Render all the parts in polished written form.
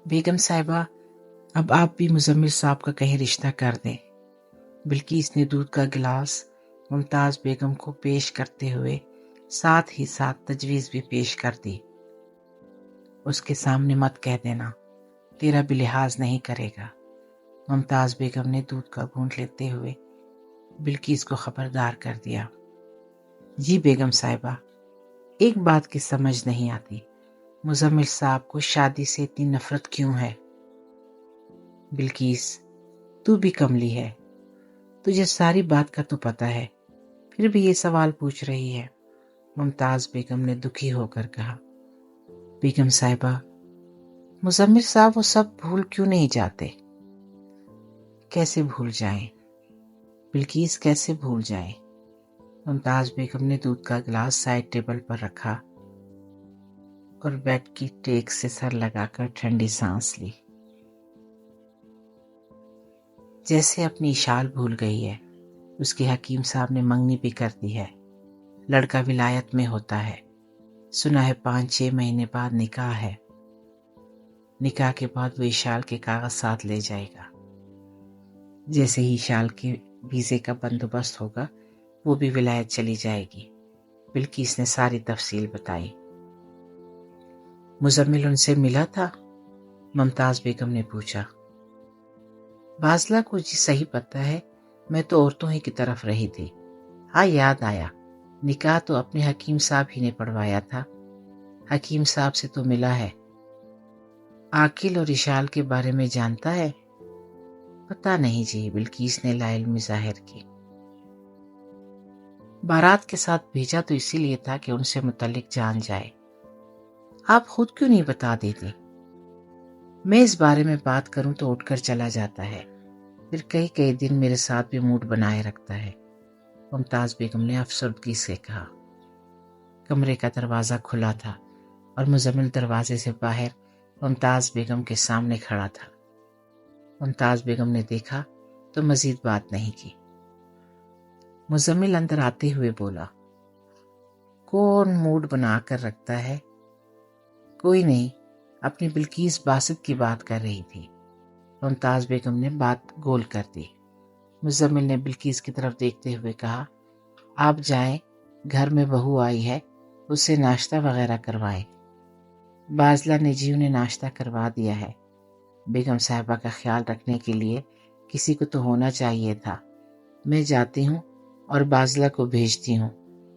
بیگم صاحبہ، اب آپ بھی مزمل صاحب کا کہیں رشتہ کر دیں۔ بلقیس نے دودھ کا گلاس ممتاز بیگم کو پیش کرتے ہوئے ساتھ ہی ساتھ تجویز بھی پیش کر دی۔ اس کے سامنے مت کہہ دینا، تیرا بھی لحاظ نہیں کرے گا۔ ممتاز بیگم نے دودھ کا گھونٹ لیتے ہوئے بلقیس کو خبردار کر دیا۔ جی بیگم صاحبہ، ایک بات کی سمجھ نہیں آتی، مزمل صاحب کو شادی سے اتنی نفرت کیوں ہے؟ بلقیس، تو بھی کملی ہے، تجھے ساری بات کا تو پتہ ہے، پھر بھی یہ سوال پوچھ رہی ہے۔ ممتاز بیگم نے دکھی ہو کر کہا، بیگم صاحبہ، مزمل صاحب وہ سب بھول کیوں نہیں جاتے؟ کیسے بھول جائیں بلقیس، کیسے بھول جائیں؟ ممتاز بیگم نے دودھ کا گلاس سائڈ ٹیبل پر رکھا اور بیڈ کی ٹیک سے سر لگا کر ٹھنڈی سانس لی، جیسے اپنی شال بھول گئی ہے۔ اس کے حکیم صاحب نے منگنی بھی کر دی ہے، لڑکا ولایت میں ہوتا ہے، سنا ہے 5-6 مہینے بعد نکاح ہے۔ نکاح کے بعد وہ اشال کے کاغذ ساتھ لے جائے گا۔ جیسے ہی اشال کے ویزے کا بندوبست ہوگا وہ بھی ولایت چلی جائے گی۔ بلقیس نے ساری تفصیل بتائی۔ مزمل ان سے ملا تھا؟ ممتاز بیگم نے پوچھا۔ بازلہ کو جی صحیح پتہ ہے، میں تو عورتوں ہی کی طرف رہی تھی۔ ہاں یاد آیا، نکاح تو اپنے حکیم صاحب ہی نے پڑھوایا تھا۔ حکیم صاحب سے تو ملا ہے۔ عاقل اور اشال کے بارے میں جانتا ہے؟ پتہ نہیں جی، بلقیس نے لا علمی ظاہر کی۔ بارات کے ساتھ بھیجا تو اسی لیے تھا کہ ان سے متعلق جان جائے۔ آپ خود کیوں نہیں بتا دیتی؟ میں اس بارے میں بات کروں تو اٹھ کر چلا جاتا ہے، پھر کئی دن میرے ساتھ بھی موڈ بنائے رکھتا ہے۔ ممتاز بیگم نے افسردگی سے کہا۔ کمرے کا دروازہ کھلا تھا اور مزمل دروازے سے باہر ممتاز بیگم کے سامنے کھڑا تھا۔ ممتاز بیگم نے دیکھا تو مزید بات نہیں کی۔ مزمل اندر آتے ہوئے بولا، کون موڈ بنا کر رکھتا ہے؟ کوئی نہیں، اپنی بلقیس باسط کی بات کر رہی تھی۔ ممتاز بیگم نے بات گول کر دی۔ مزمل نے بلقیس کی طرف دیکھتے ہوئے کہا، آپ جائیں، گھر میں بہو آئی ہے، اس سے ناشتہ وغیرہ کروائیں۔ بازلہ نے جی انہیں ناشتہ کروا دیا ہے۔ بیگم صاحبہ کا خیال رکھنے کے لیے کسی کو تو ہونا چاہیے تھا۔ میں جاتی ہوں اور بازلہ کو بھیجتی ہوں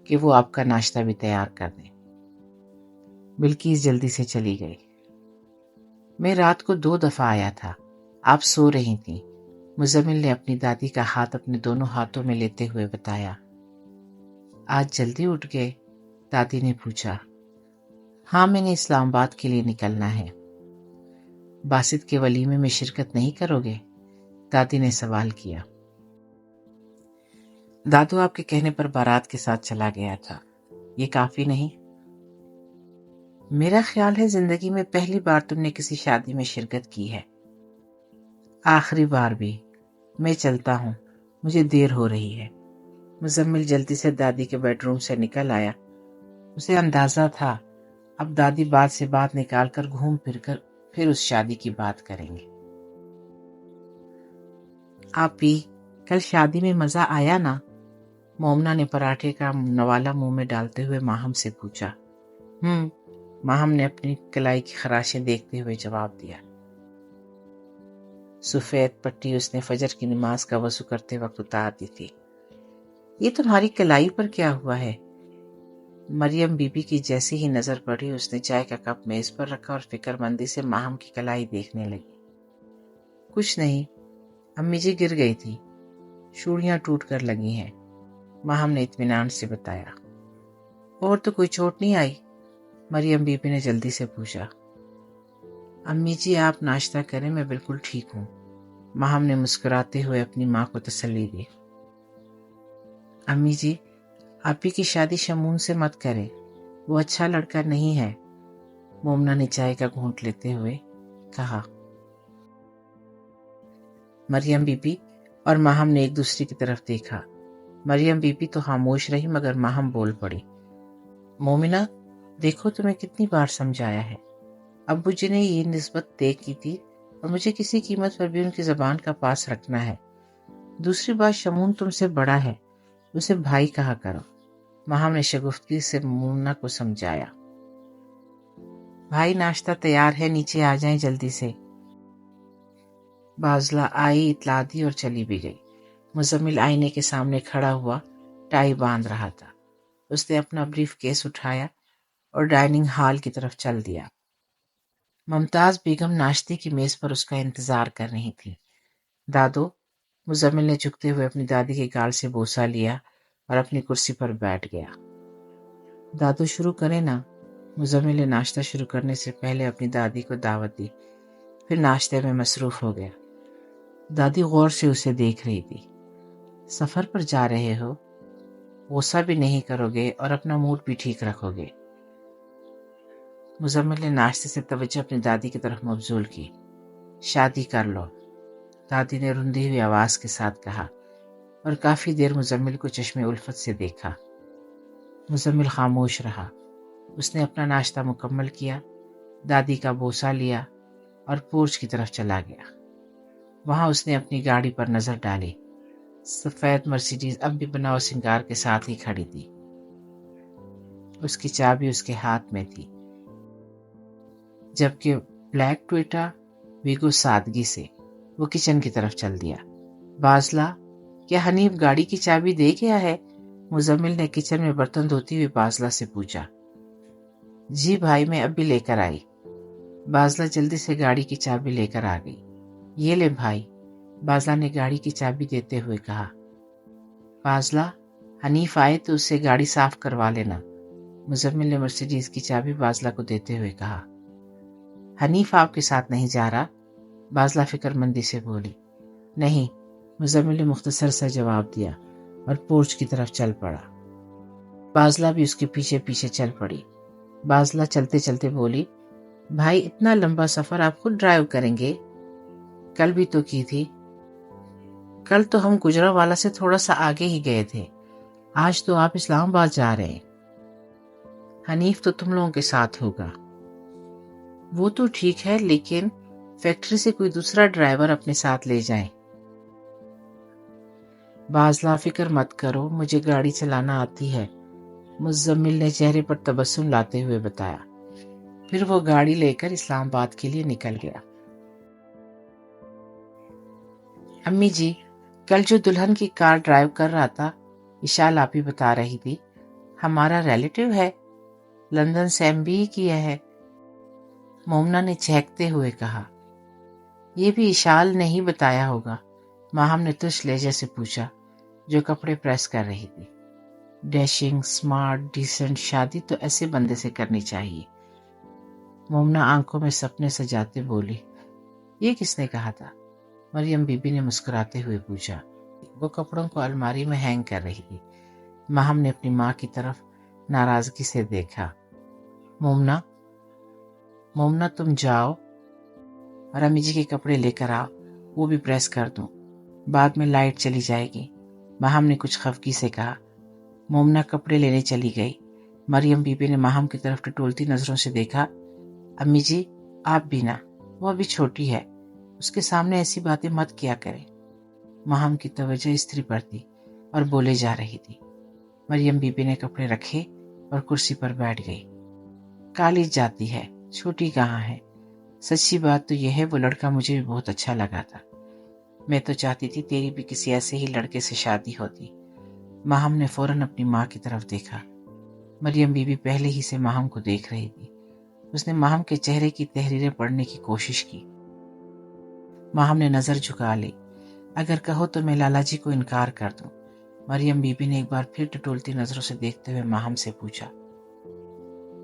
کہ وہ آپ کا ناشتہ بھی تیار کر دیں۔ بلقیس جلدی سے چلی گئی۔ میں رات کو 2 دفعہ آیا تھا، آپ سو رہی تھیں، مزمل نے اپنی دادی کا ہاتھ اپنے دونوں ہاتھوں میں لیتے ہوئے بتایا۔ آج جلدی اٹھ گئے؟ دادی نے پوچھا۔ ہاں، میں نے اسلام آباد کے لیے نکلنا ہے۔ باسط کے ولیمے میں شرکت نہیں کرو گے؟ دادی نے سوال کیا۔ دادو آپ کے کہنے پر بارات کے ساتھ چلا گیا تھا، یہ کافی نہیں؟ میرا خیال ہے زندگی میں پہلی بار تم نے کسی شادی میں شرکت کی ہے۔ آخری بار بھی۔ میں چلتا ہوں، مجھے دیر ہو رہی ہے۔ مزمل جلدی سے دادی کے بیڈ روم سے نکل آیا۔ اسے اندازہ تھا اب دادی بات سے بات نکال کر گھوم پھر کر پھر اس شادی کی بات کریں گے۔ آپی، کل شادی میں مزہ آیا نا؟ مومنہ نے پراٹھے کا نوالا منہ میں ڈالتے ہوئے ماہم سے پوچھا۔ ماہم نے اپنی کلائی کی خراشیں دیکھتے ہوئے جواب دیا۔ سفید پٹی اس نے فجر کی نماز کا وضو کرتے وقت اتار دی تھی۔ یہ تمہاری کلائی پر کیا ہوا ہے؟ مریم بی بی کی جیسی ہی نظر پڑی، اس نے چائے کا کپ میز پر رکھا اور فکر مندی سے ماہم کی کلائی دیکھنے لگی۔ کچھ نہیں، امی جی گر گئی تھی، چوڑیاں ٹوٹ کر لگی ہیں، ماہم نے اطمینان سے بتایا۔ اور تو کوئی چوٹ نہیں آئی؟ مریم بی بی نے جلدی سے پوچھا۔ امی جی آپ ناشتہ کریں، میں بالکل ٹھیک ہوں، ماہم نے مسکراتے ہوئے اپنی ماں کو تسلی دی۔ امی جی، آپی کی شادی شمون سے مت کریں، وہ اچھا لڑکا نہیں ہے، مومنہ نے چائے کا گھونٹ لیتے ہوئے کہا۔ مریم بی بی اور ماہم نے ایک دوسرے کی طرف دیکھا۔ مریم بی بی تو خاموش رہی مگر ماہم بول پڑی۔ مومنہ، دیکھو تمہیں کتنی بار سمجھایا ہے، ابو جی نے یہ نسبت طے کی تھی اور مجھے کسی قیمت پر بھی ان کی زبان کا پاس رکھنا ہے۔ دوسری بات، شمون تم سے بڑا ہے، اسے بھائی کہا کرو۔ ماہم نے شگفتگی سے مومنہ کو سمجھایا۔ بھائی ناشتہ تیار ہے، نیچے آ جائیں جلدی سے۔ بازلہ آئی، اطلاع دی اور چلی بھی گئی۔ مزمل آئینے کے سامنے کھڑا ہوا ٹائی باندھ رہا تھا۔ اس نے اپنا بریف کیس اٹھایا اور ڈائننگ ہال کی طرف چل دیا۔ ممتاز بیگم ناشتے کی میز پر اس کا انتظار کر رہی تھی۔ دادو، مزمل نے جھکتے ہوئے اپنی دادی کے گال سے بوسہ لیا اور اپنی کرسی پر بیٹھ گیا۔ دادو شروع کریں نا۔ مزمل نے ناشتہ شروع کرنے سے پہلے اپنی دادی کو دعوت دی، پھر ناشتے میں مصروف ہو گیا۔ دادی غور سے اسے دیکھ رہی تھی۔ سفر پر جا رہے ہو؟ غصہ بھی نہیں کرو گے اور اپنا موڈ بھی ٹھیک رکھو گے؟ مزمل نے ناشتے سے توجہ اپنی دادی کی طرف مبذول کی۔ شادی کر لو، دادی نے رندی ہوئی آواز کے ساتھ کہا، اور کافی دیر مزمل کو چشم الفت سے دیکھا۔ مزمل خاموش رہا۔ اس نے اپنا ناشتہ مکمل کیا، دادی کا بوسہ لیا اور پورچ کی طرف چلا گیا۔ وہاں اس نے اپنی گاڑی پر نظر ڈالی۔ سفید مرسیڈیز اب بھی بناؤ سنگار کے ساتھ ہی کھڑی تھی۔ اس کی چابی اس کے ہاتھ میں تھی، جبکہ بلیک ٹویٹا ویگو سادگی سے۔ وہ کچن کی طرف چل دیا۔ بازلہ، کیا حنیف گاڑی کی چابی دے گیا ہے؟ مزمل نے کچن میں برتن دھوتی ہوئی بازلہ سے پوچھا۔ جی بھائی، میں اب بھی لے کر آئی۔ بازلہ جلدی سے گاڑی کی چابی لے کر آ گئی۔ یہ لے بھائی، بازلہ نے گاڑی کی چابی دیتے ہوئے کہا۔ بازلہ، حنیف آئے تو اس سے گاڑی صاف کروا لینا۔ مزمل نے مرسیڈیز کی چابی بازلہ کو دیتے ہوئے کہا۔ حنیف آپ کے ساتھ نہیں جا رہا؟ بازلہ فکر مندی سے بولی۔ نہیں، مزمل نے مختصر سا جواب دیا اور پورچ کی طرف چل پڑا۔ بازلہ بھی اس کے پیچھے پیچھے چل پڑی۔ بازلہ چلتے چلتے بولی، بھائی اتنا لمبا سفر آپ خود ڈرائیو کریں گے؟ کل بھی تو کی تھی۔ کل تو ہم گجرانوالہ سے تھوڑا سا آگے ہی گئے تھے، آج تو آپ اسلام آباد جا رہے ہیں۔ حنیف تو تم لوگوں کے ساتھ ہوگا۔ وہ تو ٹھیک ہے، لیکن فیکٹری سے کوئی دوسرا ڈرائیور اپنے ساتھ لے جائیں۔ بازلہ، فکر مت کرو، مجھے گاڑی چلانا آتی ہے، مزمل نے چہرے پر تبسم لاتے ہوئے بتایا۔ پھر وہ گاڑی لے کر اسلام آباد کے لیے نکل گیا۔ امی جی، کل جو دلہن کی کار ڈرائیو کر رہا تھا، اشال آپ ہی بتا رہی تھی، ہمارا ریلیٹیو ہے، لندن سے MBA کیا ہے۔ مومنہ نے چہکتے ہوئے کہا۔ یہ بھی اشال نے ہی بتایا ہوگا، ماہم نے تش لہجے سے پوچھا، جو کپڑے پریس کر رہی تھی۔ ڈیشنگ، سمارٹ، ڈیسنٹ شادی تو ایسے بندے سے کرنی چاہیے۔ مومنہ آنکھوں میں سپنے سجاتے بولی۔ یہ کس نے کہا تھا؟ مریم بی بی نے مسکراتے ہوئے پوچھا۔ وہ کپڑوں کو الماری میں ہینگ کر رہی تھی۔ ماہم نے اپنی ماں کی طرف ناراضگی سے دیکھا۔ مومنہ تم جاؤ اور امی جی کے کپڑے لے کر آؤ، وہ بھی پریس کر دوں، بعد میں لائٹ چلی جائے گی، ماہم نے کچھ خفگی سے کہا۔ مومنہ کپڑے لینے چلی گئی۔ مریم بی بی نے ماہم کی طرف ٹٹولتی نظروں سے دیکھا۔ امی جی، آپ بھی نہ، وہ ابھی چھوٹی ہے، اس کے سامنے ایسی باتیں مت کیا کریں۔ ماہم کی توجہ استری پر تھی اور بولے جا رہی تھی۔ مریم بی بی نے کپڑے رکھے اور کرسی پر بیٹھ گئی۔ کالج جاتی ہے، چھوٹی کہاں ہے؟ سچی بات تو یہ ہے، وہ لڑکا مجھے بھی بہت اچھا لگا تھا، میں تو چاہتی تھی تیری بھی کسی ایسے ہی لڑکے سے شادی ہوتی۔ ماہم نے فوراً اپنی ماں کی طرف دیکھا۔ مریم بی بی پہلے ہی سے ماہم کو دیکھ رہی تھی۔ اس نے ماہم کے چہرے کی تحریریں پڑھنے کی کوشش کی۔ ماہم نے نظر جھکا لی۔ اگر کہو تو میں لالا جی کو انکار کر دوں۔ مریم بی بی نے ایک بار پھر ٹٹولتی نظروں سے دیکھتے ہوئے ماہم سے پوچھا۔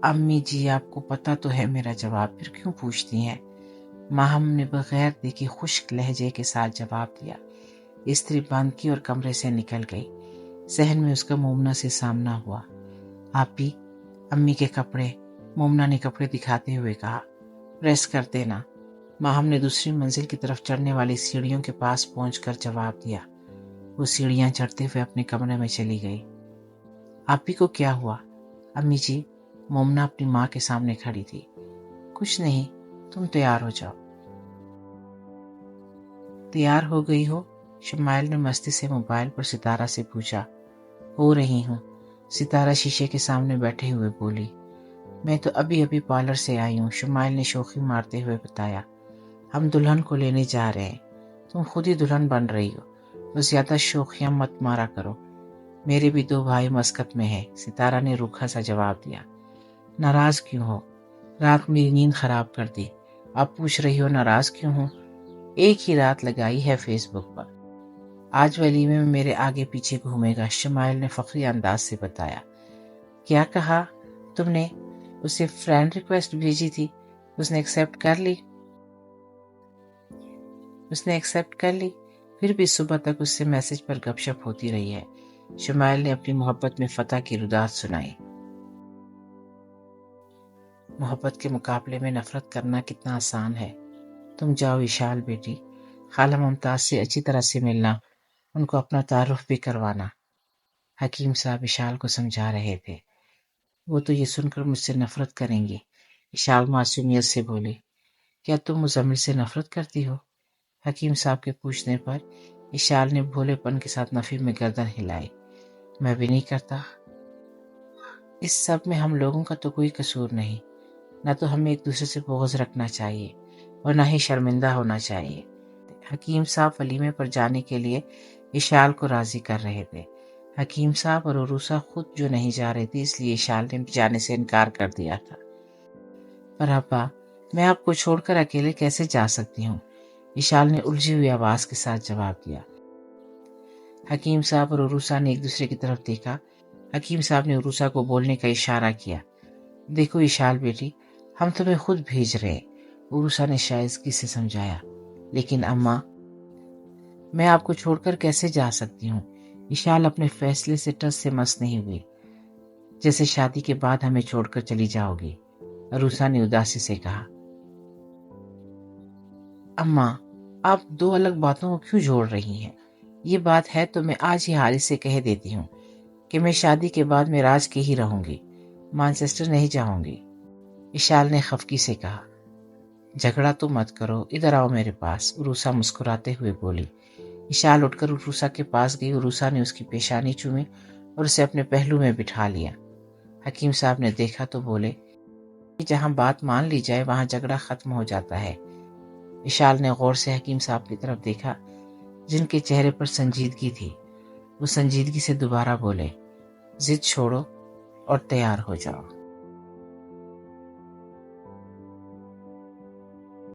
امی جی، آپ کو پتا تو ہے میرا جواب، پھر کیوں پوچھتی ہیں؟ ماہم نے بغیر دیکھی خشک لہجے کے ساتھ جواب دیا۔ استری بند کی اور کمرے سے نکل گئی۔ صحن میں اس کا مومنہ سے سامنا ہوا۔ آپی، امی کے کپڑے، مومنہ نے کپڑے دکھاتے ہوئے کہا۔ پریس کر دینا۔ ماہم نے دوسری منزل کی طرف چڑھنے والی سیڑھیوں کے پاس پہنچ کر جواب دیا۔ وہ سیڑھیاں چڑھتے ہوئے اپنے کمرے میں چلی گئی۔ آپی کو کیا ہوا؟ امی جی، مومنہ اپنی ماں کے سامنے کھڑی تھی۔ کچھ نہیں، تم تیار ہو جاؤ۔ تیار ہو گئی ہو؟ شمائل نے مستی سے موبائل پر ستارہ سے پوچھا۔ ہو رہی ہوں، ستارہ شیشے کے سامنے بیٹھے ہوئے بولی۔ میں تو ابھی ابھی پارلر سے آئی ہوں، شمائل نے شوخی مارتے ہوئے بتایا۔ ہم دلہن کو لینے جا رہے ہیں، تم خود ہی دلہن بن رہی ہو، بس زیادہ شوخیاں مت مارا کرو۔ میرے بھی 2 بھائی مسقط میں ہیں، ستارہ نے روکھا سا جواب دیا۔ ناراض کیوں ہو؟ رات میری نیند خراب کر دی، آپ پوچھ رہی ہو ناراض کیوں ہوں؟ ایک ہی رات لگائی ہے فیس بک پر، آج ولیمے میں میرے آگے پیچھے گھومے گا، شمائل نے فخری انداز سے بتایا۔ کیا کہا تم نے؟ اسے فرینڈ ریکویسٹ بھیجی تھی، اس نے ایکسیپٹ کر لی؟ پھر بھی صبح تک اس سے میسج پر گپ شپ ہوتی رہی ہے۔ شمائل نے اپنی محبت میں فتح کی ردات سنائی۔ محبت کے مقابلے میں نفرت کرنا کتنا آسان ہے۔ تم جاؤ وشال بیٹی، خالہ ممتاز سے اچھی طرح سے ملنا، ان کو اپنا تعارف بھی کروانا، حکیم صاحب وشال کو سمجھا رہے تھے۔ وہ تو یہ سن کر مجھ سے نفرت کریں گی، وشال معصومیت سے بولی۔ کیا تم مزمل سے نفرت کرتی ہو؟ حکیم صاحب کے پوچھنے پر وشال نے بھولے پن کے ساتھ نفی میں گردن ہلائی۔ میں بھی نہیں کرتا۔ اس سب میں ہم لوگوں کا تو کوئی قصور نہیں، نہ تو ہمیں ایک دوسرے سے بغض رکھنا چاہیے اور نہ ہی شرمندہ ہونا چاہیے۔ حکیم صاحب ولیمے پر جانے کے لیے وشال کو راضی کر رہے تھے۔ حکیم صاحب اور عروسہ خود جو نہیں جا رہے تھے، اس لیے وشال نے جانے سے انکار کر دیا تھا۔ پر ابا، میں آپ کو چھوڑ کر اکیلے کیسے جا سکتی ہوں؟ وشال نے الجھی ہوئی آواز کے ساتھ جواب دیا۔ حکیم صاحب اور عروسہ نے ایک دوسرے کی طرف دیکھا۔ حکیم صاحب نے عروسہ کو بولنے کا اشارہ کیا۔ دیکھو وشال بیٹی، ہم تمہیں خود بھیج رہے ہیں، عروسہ نے شائستگی سے سمجھایا۔ لیکن اماں، میں آپ کو چھوڑ کر کیسے جا سکتی ہوں؟ وشال اپنے فیصلے سے ٹس سے مس نہیں ہوئی۔ جیسے شادی کے بعد ہمیں چھوڑ کر چلی جاؤ گی، عروسہ نے اداسی سے کہا۔ اماں، آپ 2 الگ باتوں کو کیوں جوڑ رہی ہیں؟ یہ بات ہے تو میں آج ہی حارث سے کہہ دیتی ہوں کہ میں شادی کے بعد معراج کی ہی رہوں گی، مانچسٹر نہیں جاؤں گی، وشال نے خفگی سے کہا۔ جھگڑا تو مت کرو، ادھر آؤ میرے پاس، عروسہ مسکراتے ہوئے بولی۔ وشال اٹھ کر عروسہ کے پاس گئی، عروسہ نے اس کی پیشانی چومی اور اسے اپنے پہلو میں بٹھا لیا۔ حکیم صاحب نے دیکھا تو بولے، جہاں بات مان لی جائے وہاں جھگڑا ختم ہو جاتا ہے۔ وشال نے غور سے حکیم صاحب کی طرف دیکھا، جن کے چہرے پر سنجیدگی تھی۔ وہ سنجیدگی سے دوبارہ بولے، ضد چھوڑو اور تیار ہو جاؤ۔